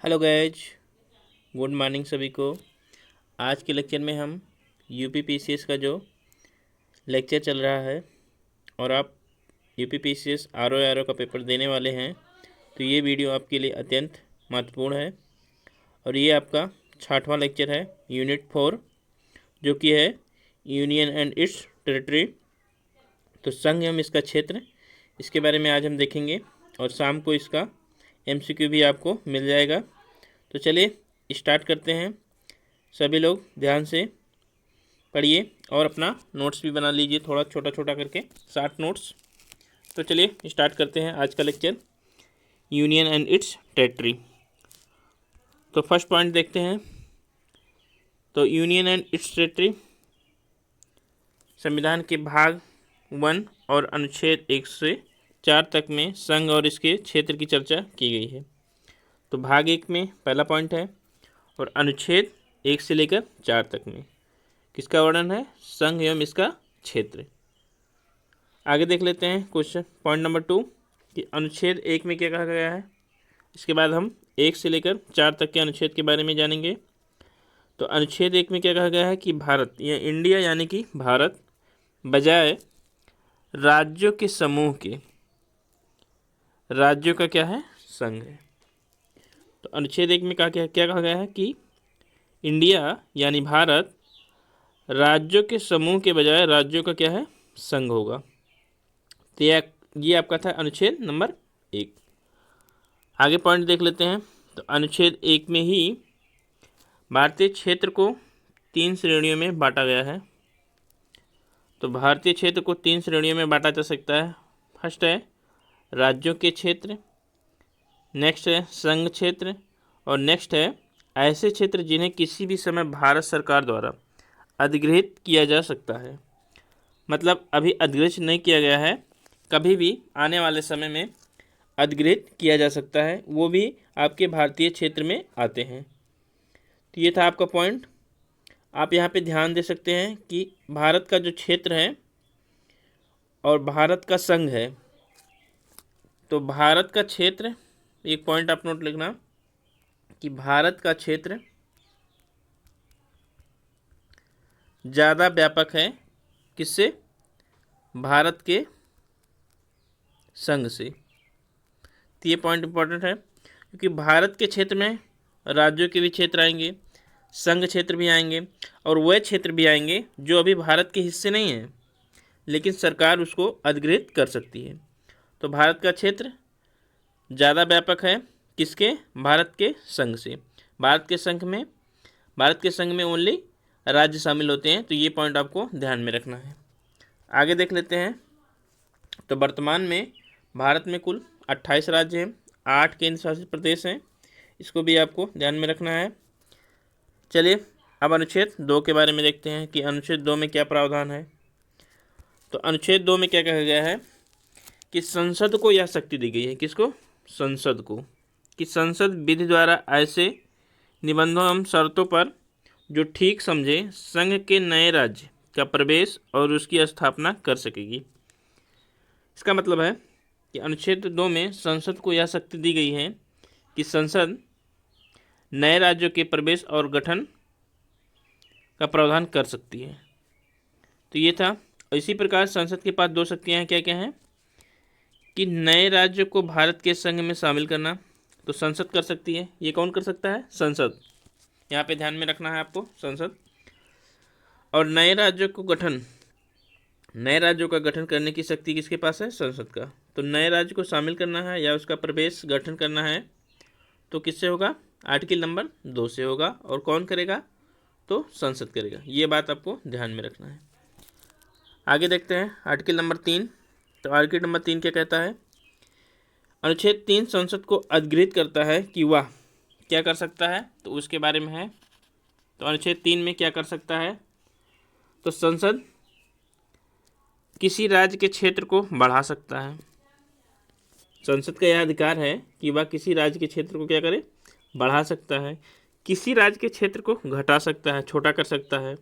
Hello guys, good morning सभी को। आज के लेक्चर में हम यूपीपीसीएस का जो लेक्चर चल रहा है और आप यूपीपीसीएस आरओ का पेपर देने वाले हैं, तो ये वीडियो आपके लिए अत्यंत महत्वपूर्ण है। और ये आपका 6वां लेक्चर है, यूनिट 4, जो कि है यूनियन एंड इट्स टेरिटरी। तो संघ एवं इसका क्षेत्र, इसके बारे में आज हम देखेंगे और शाम को इसका एमसीक्यू भी आपको मिल जाएगा। तो चलिए स्टार्ट करते हैं। सभी लोग ध्यान से पढ़िए और अपना नोट्स भी बना लीजिए, थोड़ा छोटा छोटा करके 60 नोट्स। तो चलिए स्टार्ट करते हैं आज का lecture, union and it's territory. तो फर्स्ट पॉइंट देखते हैं। तो यूनियन एंड इट्स टेरिटरी, संविधान के भाग 1 और अनुच्छेद 1 से 4 तक में संघ और इसके क्षेत्र की चर्चा की गई है। तो भाग 1 में पहला पॉइंट है और अनुच्छेद 1 से लेकर 4 तक में किसका वर्णन है? संघ एवं इसका क्षेत्र। आगे देख लेते हैं क्वेश्चन पॉइंट नंबर 2 कि अनुच्छेद 1 में क्या कहा गया है। इसके बाद हम 1 से लेकर 4 तक के अनुच्छेद के बारे में जानेंगे। तो अनुच्छेद 1 में क्या कहा गया है कि भारत या इंडिया यानी कि भारत बजाय राज्यों के समूह के, राज्यों का क्या है? संघ है। तो अनुच्छेद 1 में क्या कहा गया है कि इंडिया यानी भारत राज्यों के समूह के बजाय राज्यों का क्या है? संघ होगा। तो ये आपका था अनुच्छेद नंबर 1। आगे पॉइंट देख लेते हैं। तो अनुच्छेद 1 में ही भारतीय क्षेत्र को 3 श्रेणियों में बांटा गया है। तो भारतीय क्षेत्र को 3 श्रेणियों में बांटा जा सकता है। फर्स्ट है राज्यों के क्षेत्र, नेक्स्ट है संघ क्षेत्र और नेक्स्ट है ऐसे क्षेत्र जिन्हें किसी भी समय भारत सरकार द्वारा अधिगृहित किया जा सकता है। मतलब अभी अधिगृहित नहीं किया गया है, कभी भी आने वाले समय में अधिगृहित किया जा सकता है, वो भी आपके भारतीय क्षेत्र में आते हैं। तो ये था आपका पॉइंट। आप यहाँ पे ध्यान दे सकते हैं कि भारत का जो क्षेत्र है और भारत का संघ है। तो भारत का क्षेत्र, एक पॉइंट आप नोट लिखना कि भारत का क्षेत्र ज़्यादा व्यापक है किससे? भारत के संघ से। तो ये पॉइंट इंपॉर्टेंट है क्योंकि भारत के क्षेत्र में राज्यों के भी क्षेत्र आएंगे, संघ क्षेत्र भी आएंगे और वह क्षेत्र भी आएंगे जो अभी भारत के हिस्से नहीं हैं, लेकिन सरकार उसको अधिगृहित कर सकती है। तो भारत का क्षेत्र ज़्यादा व्यापक है किसके? भारत के संघ से। भारत के संघ में ओनली राज्य शामिल होते हैं। तो ये पॉइंट आपको ध्यान में रखना है। आगे देख लेते हैं। तो वर्तमान में भारत में कुल 28 राज्य हैं, 8 केंद्र शासित प्रदेश हैं, इसको भी आपको ध्यान में रखना है। चलिए अब अनुच्छेद 2 के बारे में देखते हैं कि अनुच्छेद 2 में क्या प्रावधान है। तो अनुच्छेद 2 में क्या कहा गया है कि संसद को यह शक्ति दी गई है, किसको? संसद को, कि संसद विधि द्वारा ऐसे निबंधों एवं शर्तों पर जो ठीक समझे संघ के नए राज्य का प्रवेश और उसकी स्थापना कर सकेगी। इसका मतलब है कि अनुच्छेद 2 में संसद को यह शक्ति दी गई है कि संसद नए राज्यों के प्रवेश और गठन का प्रावधान कर सकती है। तो ये था। इसी प्रकार संसद के पास 2 शक्तियाँ हैं, क्या क्या हैं कि नए राज्य को भारत के संघ में शामिल करना, तो संसद कर सकती है। ये कौन कर सकता है? संसद। यहाँ पे ध्यान में रखना है आपको, संसद। और नए राज्यों का गठन करने की शक्ति किसके पास है? संसद का। तो नए राज्य को शामिल करना है या उसका प्रवेश गठन करना है तो किससे होगा? आर्टिकल नंबर 2 से होगा। और कौन करेगा? तो संसद करेगा। ये बात आपको ध्यान में रखना है। आगे देखते हैं आर्टिकल नंबर 3। तो आर्टिकल नंबर 3 क्या कहता है? अनुच्छेद 3 संसद को अधिगृहित करता है कि वह क्या कर सकता है, तो उसके बारे में है। तो अनुच्छेद 3 में क्या कर सकता है? तो संसद किसी राज्य के क्षेत्र को बढ़ा सकता है। संसद का यह अधिकार है कि वह किसी राज्य के क्षेत्र को क्या करे? बढ़ा सकता है। किसी राज्य के क्षेत्र को घटा सकता है, छोटा कर सकता है,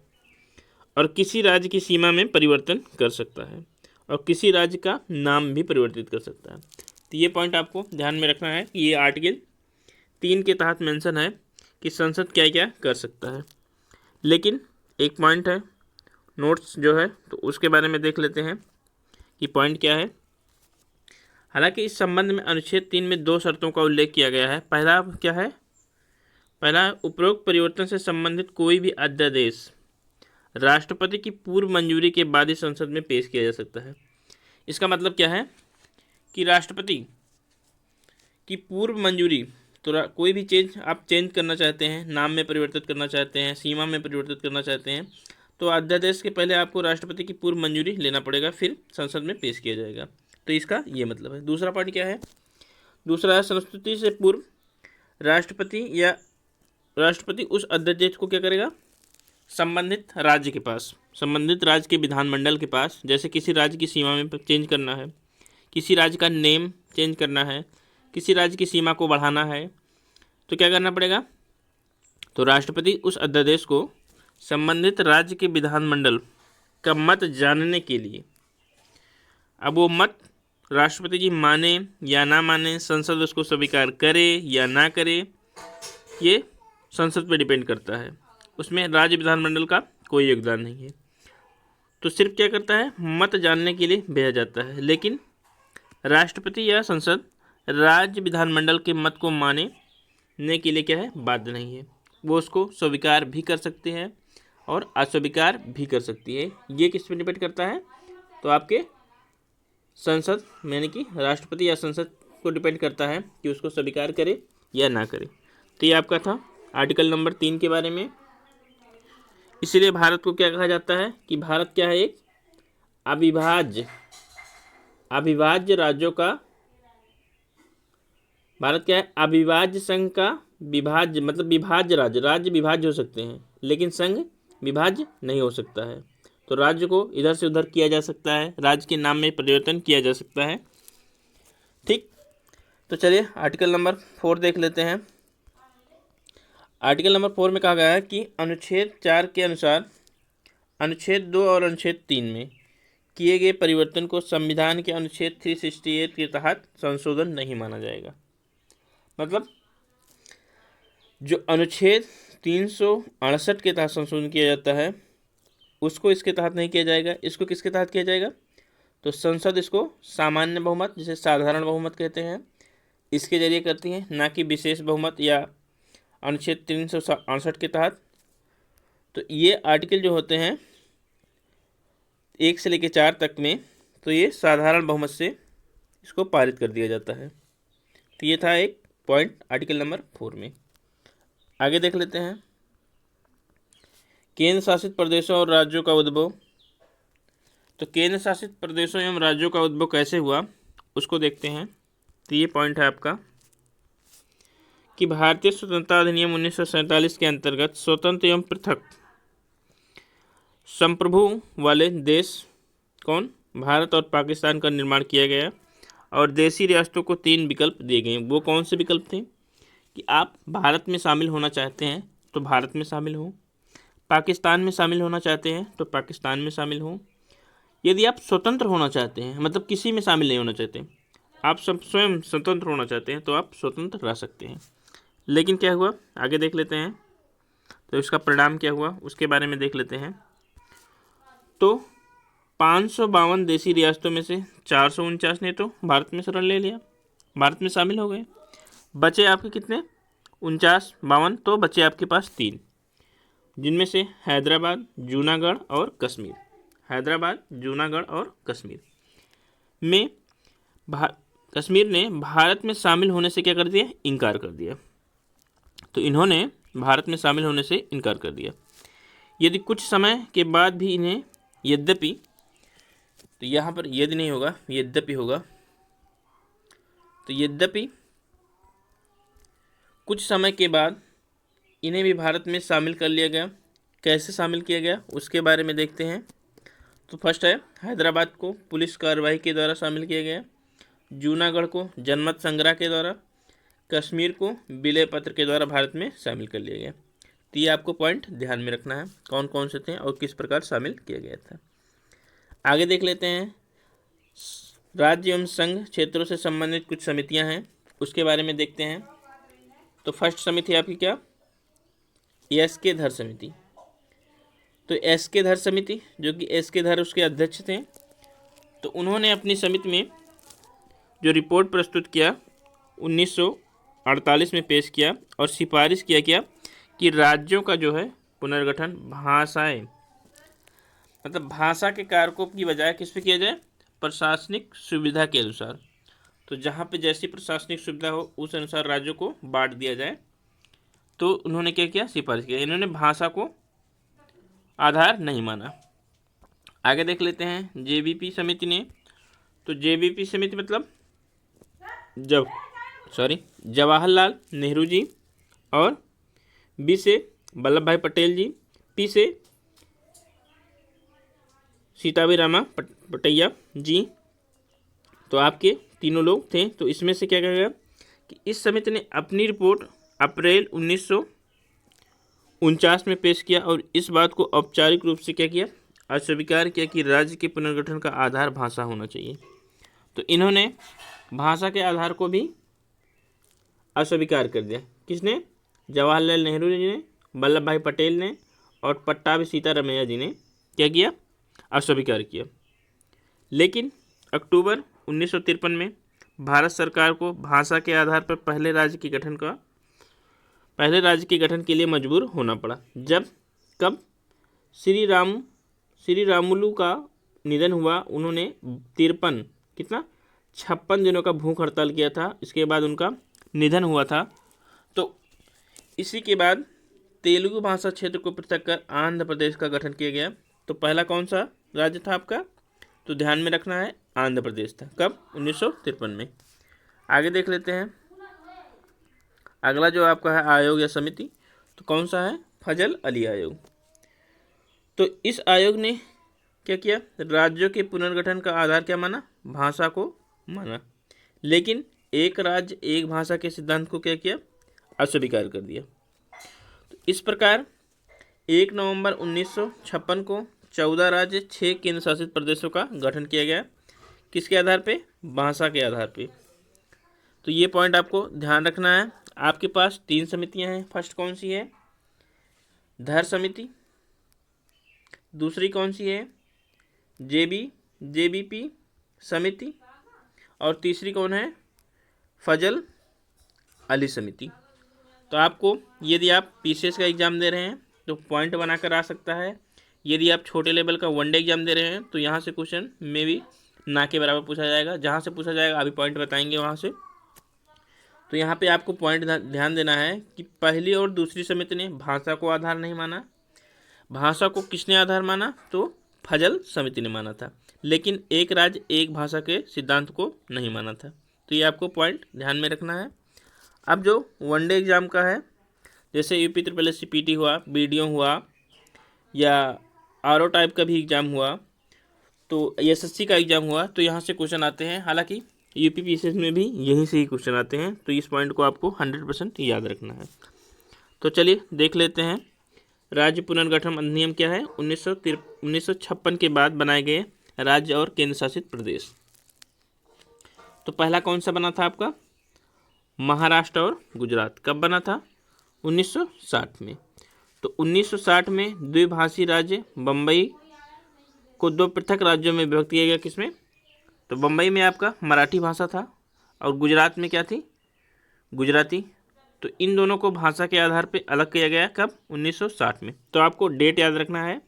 और किसी राज्य की सीमा में परिवर्तन कर सकता है, और किसी राज्य का नाम भी परिवर्तित कर सकता है। तो ये पॉइंट आपको ध्यान में रखना है कि ये आर्टिकल 3 के तहत मेंशन है कि संसद क्या क्या कर सकता है। लेकिन एक पॉइंट है, नोट्स जो है तो उसके बारे में देख लेते हैं कि पॉइंट क्या है। हालांकि इस संबंध में अनुच्छेद 3 में 2 शर्तों का उल्लेख किया गया है। पहला क्या है? पहला, उपरोक्त परिवर्तन से संबंधित कोई भी अध्यादेश राष्ट्रपति की पूर्व मंजूरी के बाद ही संसद में पेश किया जा सकता है। इसका मतलब क्या है कि राष्ट्रपति की पूर्व मंजूरी, तो कोई भी चीज़ आप चेंज करना चाहते हैं, नाम में परिवर्तित करना चाहते हैं, सीमा में परिवर्तित करना चाहते हैं, तो अध्यादेश के पहले आपको राष्ट्रपति की पूर्व मंजूरी लेना पड़ेगा, फिर संसद में पेश किया जाएगा। तो इसका ये मतलब है। दूसरा पॉइंट क्या है? दूसरा है, संस्तुति से पूर्व राष्ट्रपति उस अध्यादेश को क्या करेगा? संबंधित राज्य के पास, संबंधित राज्य के विधानमंडल के पास, जैसे किसी राज्य की सीमा में चेंज करना है, किसी राज्य का नेम चेंज करना है, किसी राज्य की सीमा को बढ़ाना है, तो क्या करना पड़ेगा? तो राष्ट्रपति उस अध्यादेश को संबंधित राज्य के विधानमंडल का मत जानने के लिए, अब वो मत राष्ट्रपति जी माने या ना माने, संसद उसको स्वीकार करे या ना करे, ये संसद पर डिपेंड करता है। उसमें राज्य विधानमंडल का कोई योगदान नहीं है। तो सिर्फ क्या करता है? मत जानने के लिए भेजा जाता है। लेकिन राष्ट्रपति या संसद राज्य विधानमंडल के मत को मानने के लिए क्या है? बाध्य नहीं है। वो उसको स्वीकार भी कर सकते हैं और अस्वीकार भी कर सकती है। ये किस पर डिपेंड करता है? तो आपके संसद यानी कि राष्ट्रपति या संसद को डिपेंड करता है कि उसको स्वीकार करे या ना करे। तो ये आपका था आर्टिकल नंबर 3 के बारे में। इसीलिए भारत को क्या कहा जाता है कि भारत क्या है? एक अविभाज्य राज्यों का, भारत क्या है? अविभाज्य संघ का विभाज्य, मतलब विभाज्य राज्य विभाज्य हो सकते हैं लेकिन संघ विभाज्य नहीं हो सकता है। तो राज्य को इधर से उधर किया जा सकता है, राज्य के नाम में परिवर्तन किया जा सकता है। ठीक, तो चलिए आर्टिकल नंबर 4 देख लेते हैं। आर्टिकल नंबर 4 में कहा गया है कि अनुच्छेद 4 के अनुसार अनुच्छेद 2 और अनुच्छेद 3 में किए गए परिवर्तन को संविधान के अनुच्छेद 368 के तहत संशोधन नहीं माना जाएगा। मतलब जो अनुच्छेद 368 के तहत संशोधन किया जाता है उसको इसके तहत नहीं किया जाएगा। इसको किसके तहत किया जाएगा? तो संसद इसको सामान्य बहुमत, जिसे साधारण बहुमत कहते हैं, इसके जरिए करती है, ना कि विशेष बहुमत या अनुच्छेद 368 के तहत। तो ये आर्टिकल जो होते हैं 1 से लेकर 4 तक में, तो ये साधारण बहुमत से इसको पारित कर दिया जाता है। तो ये था एक पॉइंट आर्टिकल नंबर 4 में। आगे देख लेते हैं केंद्र शासित प्रदेशों और राज्यों का उद्भव। तो केंद्र शासित प्रदेशों एवं राज्यों का उद्भव कैसे हुआ उसको देखते हैं। तो ये पॉइंट है आपका कि भारतीय स्वतंत्रता अधिनियम 1947 के अंतर्गत स्वतंत्र एवं पृथक संप्रभु वाले देश कौन? भारत और पाकिस्तान का निर्माण किया गया और देशी रियासतों को 3 विकल्प दिए गए। वो कौन से विकल्प थे? कि आप भारत में शामिल होना चाहते हैं तो भारत में शामिल हो, पाकिस्तान में शामिल होना चाहते हैं तो पाकिस्तान में शामिल हो, यदि आप स्वतंत्र होना चाहते हैं, मतलब किसी में शामिल नहीं होना चाहते, आप सब स्वयं स्वतंत्र होना चाहते हैं, तो आप स्वतंत्र रह सकते हैं। लेकिन क्या हुआ आगे देख लेते हैं। तो इसका परिणाम क्या हुआ उसके बारे में देख लेते हैं। तो 552 देशी रियासतों में से 449 ने तो भारत में शरण ले लिया, भारत में शामिल हो गए। बचे आपके कितने? 52, तो बचे आपके पास 3, जिनमें से हैदराबाद, जूनागढ़ और कश्मीर। हैदराबाद, जूनागढ़ और कश्मीर में कश्मीर ने भारत में शामिल होने से क्या कर दिया? इनकार कर दिया। तो इन्होंने भारत में शामिल होने से इनकार कर दिया। यदि कुछ समय के बाद भी इन्हें यद्यपि, तो यहाँ पर यदि नहीं होगा, यद्यपि होगा। तो यद्यपि कुछ समय के बाद इन्हें भी भारत में शामिल कर लिया गया। कैसे शामिल किया गया उसके बारे में देखते हैं। तो फर्स्ट है, हैदराबाद को पुलिस कार्रवाई के द्वारा शामिल किया गया, जूनागढ़ को जनमत संग्रह के द्वारा, कश्मीर को विलय पत्र के द्वारा भारत में शामिल कर लिया गया। तो ये आपको पॉइंट ध्यान में रखना है, कौन कौन से थे और किस प्रकार शामिल किया गया था। आगे देख लेते हैं, राज्य एवं संघ क्षेत्रों से संबंधित कुछ समितियां हैं, उसके बारे में देखते हैं। तो फर्स्ट समिति आपकी क्या, एस के धर समिति। तो एस के धर समिति, जो कि एस के धर उसके अध्यक्ष थे, तो उन्होंने अपनी समिति में जो रिपोर्ट प्रस्तुत किया 1948 में पेश किया और सिफारिश किया क्या कि राज्यों का जो है पुनर्गठन भाषाएं, मतलब भाषा के कारकों की बजाय किस पे किया जाए, प्रशासनिक सुविधा के अनुसार। तो जहाँ पे जैसी प्रशासनिक सुविधा हो उस अनुसार राज्यों को बांट दिया जाए। तो उन्होंने क्या किया, सिफारिश किया। इन्होंने भाषा को आधार नहीं माना। आगे देख लेते हैं जेबीपी समिति ने। तो जेबीपी समिति मतलब जवाहरलाल नेहरू जी, और बी से वल्लभ भाई पटेल जी, पी से सीताभी रामा पटैया जी। तो आपके तीनों लोग थे। तो इसमें से क्या कहा गया कि इस समिति ने अपनी रिपोर्ट अप्रैल 1949 में पेश किया और इस बात को औपचारिक रूप से क्या किया, अस्वीकार किया कि राज्य के पुनर्गठन का आधार भाषा होना चाहिए। तो इन्होंने भाषा के आधार को भी अस्वीकार कर दिया। किसने, जवाहरलाल नेहरू जी ने, वल्लभ भाई पटेल ने और पट्टाभी सीतारमैया जी ने क्या किया, अस्वीकार किया। लेकिन अक्टूबर 1953 में भारत सरकार को भाषा के आधार पर पहले राज्य के गठन के लिए मजबूर होना पड़ा। जब कब श्री रामुलु का निधन हुआ, उन्होंने 56 दिनों का भूख हड़ताल किया था। इसके बाद उनका निधन हुआ था। तो इसी के बाद तेलुगु भाषा क्षेत्र को पृथक कर आंध्र प्रदेश का गठन किया गया। तो पहला कौन सा राज्य था आपका, तो ध्यान में रखना है आंध्र प्रदेश था। कब, 1953 में। आगे देख लेते हैं अगला जो आपका है आयोग या समिति, तो कौन सा है, फजल अली आयोग। तो इस आयोग ने क्या किया, राज्यों के पुनर्गठन का आधार क्या माना, भाषा को माना, लेकिन एक राज्य एक भाषा के सिद्धांत को क्या किया, अस्वीकार कर दिया। तो इस प्रकार 1 नवंबर 1956 को 14 राज्य 6 केंद्र शासित प्रदेशों का गठन किया गया। किसके आधार पे, भाषा के आधार पे। तो ये पॉइंट आपको ध्यान रखना है। आपके पास 3 समितियां हैं। फर्स्ट कौन सी है, धर समिति। दूसरी कौन सी है, जेबीपी समिति। और तीसरी कौन है, फजल अली समिति। तो आपको यदि आप पीसीएस का एग्ज़ाम दे रहे हैं तो पॉइंट बनाकर आ सकता है। यदि आप छोटे लेवल का वनडे एग्जाम दे रहे हैं तो यहाँ से क्वेश्चन में भी ना के बराबर पूछा जाएगा। जहाँ से पूछा जाएगा अभी पॉइंट बताएंगे वहाँ से। तो यहाँ पे आपको पॉइंट ध्यान देना है कि पहली और दूसरी समिति ने भाषा को आधार नहीं माना। भाषा को किसने आधार माना, तो फजल समिति ने माना था, लेकिन एक राज्य एक भाषा के सिद्धांत को नहीं माना था। तो ये आपको पॉइंट ध्यान में रखना है। अब जो वनडे एग्ज़ाम का है, जैसे यूपी ट्रिपल एस पीटी हुआ, बीडीओ हुआ, या आरओ टाइप का भी एग्ज़ाम हुआ, तो एसएससी का एग्ज़ाम हुआ, तो यहाँ से क्वेश्चन आते हैं। हालांकि यूपी पीसीएस में भी यहीं से ही क्वेश्चन आते हैं। तो इस पॉइंट को आपको 100% याद रखना है। तो चलिए देख लेते हैं राज्य पुनर्गठन अधिनियम क्या है। 1956 के बाद बनाए गए राज्य और केंद्र शासित प्रदेश। तो पहला कौन सा बना था आपका, महाराष्ट्र और गुजरात। कब बना था, 1960 में। तो 1960 में द्विभाषी राज्य बम्बई को 2 पृथक राज्यों में विभक्त किया गया। किसमें, तो बम्बई में आपका मराठी भाषा था और गुजरात में क्या थी, गुजराती। तो इन दोनों को भाषा के आधार पर अलग किया गया। कब, 1960 में। तो आपको डेट याद रखना है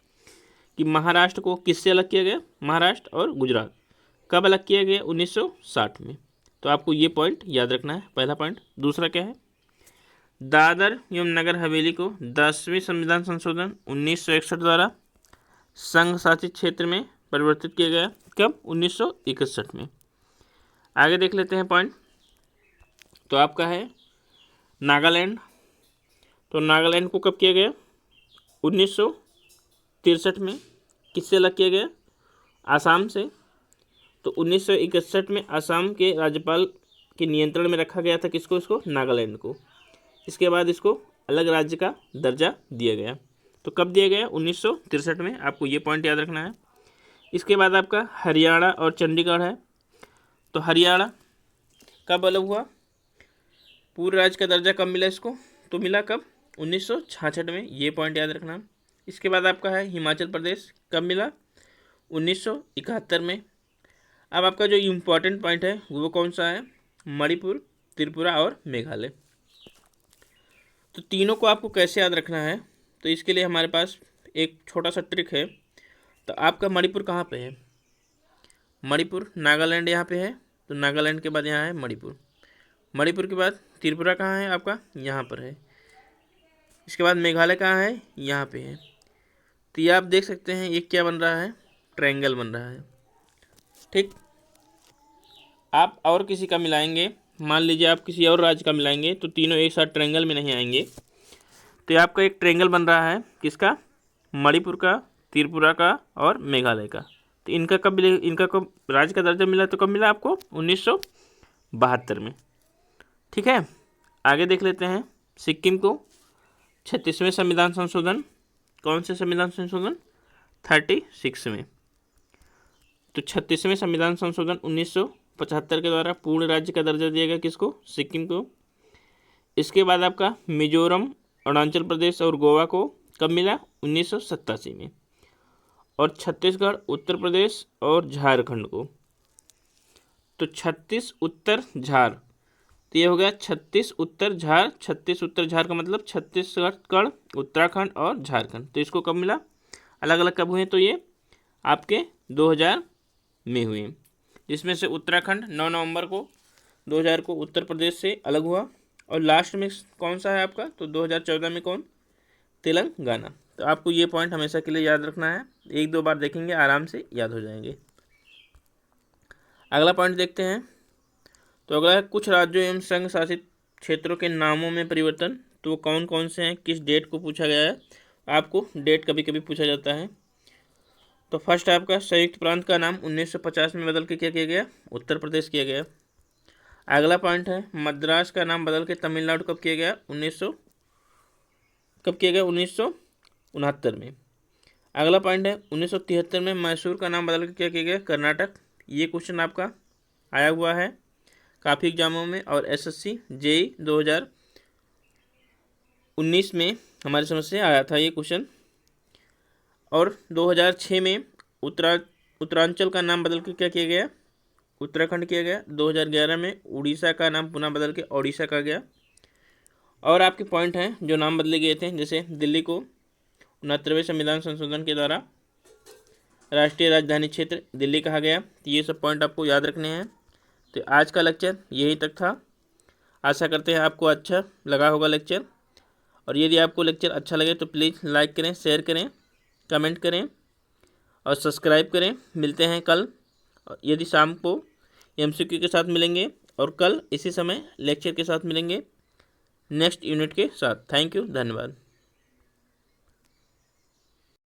कि महाराष्ट्र को किससे अलग किया गया, महाराष्ट्र और गुजरात कब अलग किया गया, 1960 में। तो आपको ये पॉइंट याद रखना है, पहला पॉइंट। दूसरा क्या है, दादर एवं नगर हवेली को 10वें संविधान संशोधन 1961 द्वारा संघ शासित क्षेत्र में परिवर्तित किया गया। कब, 1961 में। आगे देख लेते हैं पॉइंट। तो आपका है नागालैंड। तो नागालैंड को कब किया गया, 1963 में। किससे अलग किया गया, आसाम से। तो 1961 में आसाम के राज्यपाल के नियंत्रण में रखा गया था। किसको, इसको, नागालैंड को। इसके बाद इसको अलग राज्य का दर्जा दिया गया। तो कब दिया गया, 1963 में। आपको ये पॉइंट याद रखना है। इसके बाद आपका हरियाणा और चंडीगढ़ है। तो हरियाणा कब अलग हुआ, पूरे राज्य का दर्जा कब मिला इसको, तो मिला कब, 1966 में, ये पॉइंट याद रखना। इसके बाद आपका है हिमाचल प्रदेश, कब मिला, 1971 में। अब आपका जो इम्पोर्टेंट पॉइंट है वो कौन सा है, मणिपुर, त्रिपुरा और मेघालय। तो तीनों को आपको कैसे याद रखना है, तो इसके लिए हमारे पास एक छोटा सा ट्रिक है। तो आपका मणिपुर कहाँ पे है, मणिपुर नागालैंड यहाँ पे है, तो नागालैंड के बाद यहाँ है मणिपुर। मणिपुर के बाद त्रिपुरा कहाँ है आपका, यहाँ पर है। इसके बाद मेघालय कहाँ है, यहाँ पे है। तो ये आप देख सकते हैं ये क्या बन रहा है, ट्रायंगल बन रहा है। ठीक, आप और किसी का मिलाएंगे, मान लीजिए आप किसी और राज्य का मिलाएंगे तो तीनों एक साथ ट्रायंगल में नहीं आएंगे। तो ये आपका एक ट्रायंगल बन रहा है, किसका, मणिपुर का, त्रिपुरा का और मेघालय का। तो इनका कब राज्य का दर्जा मिला, तो कब मिला आपको, 1972 में। ठीक है, आगे देख लेते हैं सिक्किम को 36वें संविधान संशोधन, कौन से संविधान संशोधन, 36 में। तो 36वें संविधान संशोधन 1975 के द्वारा पूर्ण राज्य का दर्जा दिया गया, किसको, सिक्किम को। इसके बाद आपका मिजोरम, अरुणाचल प्रदेश और गोवा को कब मिला, 1987 में। और छत्तीसगढ़, उत्तर प्रदेश और झारखंड को। तो 36 उत्तर झार, तो ये हो गया 36 उत्तर झार। 36 उत्तर झार का मतलब छत्तीसगढ़, उत्तराखंड और झारखंड। तो इसको कब मिला, अलग अलग कब हुए, तो ये आपके 2000 में हुए, जिसमें से उत्तराखंड 9 नवंबर को 2000 को उत्तर प्रदेश से अलग हुआ। और लास्ट में कौन सा है आपका, तो 2014 में कौन, तेलंगाना। तो आपको ये पॉइंट हमेशा के लिए याद रखना है, एक दो बार देखेंगे आराम से याद हो जाएंगे। अगला पॉइंट देखते हैं। तो अगला है कुछ राज्यों एवं संघ शासित क्षेत्रों के नामों में परिवर्तन। तो वो कौन कौन से हैं, किस डेट को पूछा गया है, आपको डेट कभी कभी पूछा जाता है। तो फर्स्ट आपका संयुक्त प्रांत का नाम 1950 में बदल के क्या किया गया, उत्तर प्रदेश किया गया। अगला पॉइंट है मद्रास का नाम बदल के तमिलनाडु कब किया गया, 1969 में। अगला पॉइंट है 1973 में मैसूर का नाम बदल के क्या किया गया, कर्नाटक। ये क्वेश्चन आपका आया हुआ है काफ़ी एग्जामों में, और एसएससी जेईई 2019 में हमारी समझ से आया था ये क्वेश्चन। और 2006 में उत्तरांचल का नाम बदल के क्या किया गया, उत्तराखंड किया गया। 2011 में उड़ीसा का नाम पुनः बदल के ओडिशा का गया। और आपके पॉइंट हैं जो नाम बदले गए थे, जैसे दिल्ली को 69वें संविधान संशोधन के द्वारा राष्ट्रीय राजधानी क्षेत्र दिल्ली कहा गया। तो ये सब पॉइंट आपको याद रखने हैं। तो आज का लेक्चर यही तक था। आशा करते हैं आपको अच्छा लगा होगा लेक्चर। और यदि आपको लेक्चर अच्छा लगे तो प्लीज़ लाइक करें, शेयर करें, कमेंट करें और सब्सक्राइब करें। मिलते हैं कल, यदि शाम को एमसीक्यू के साथ मिलेंगे, और कल इसी समय लेक्चर के साथ मिलेंगे नेक्स्ट यूनिट के साथ। थैंक यू, धन्यवाद।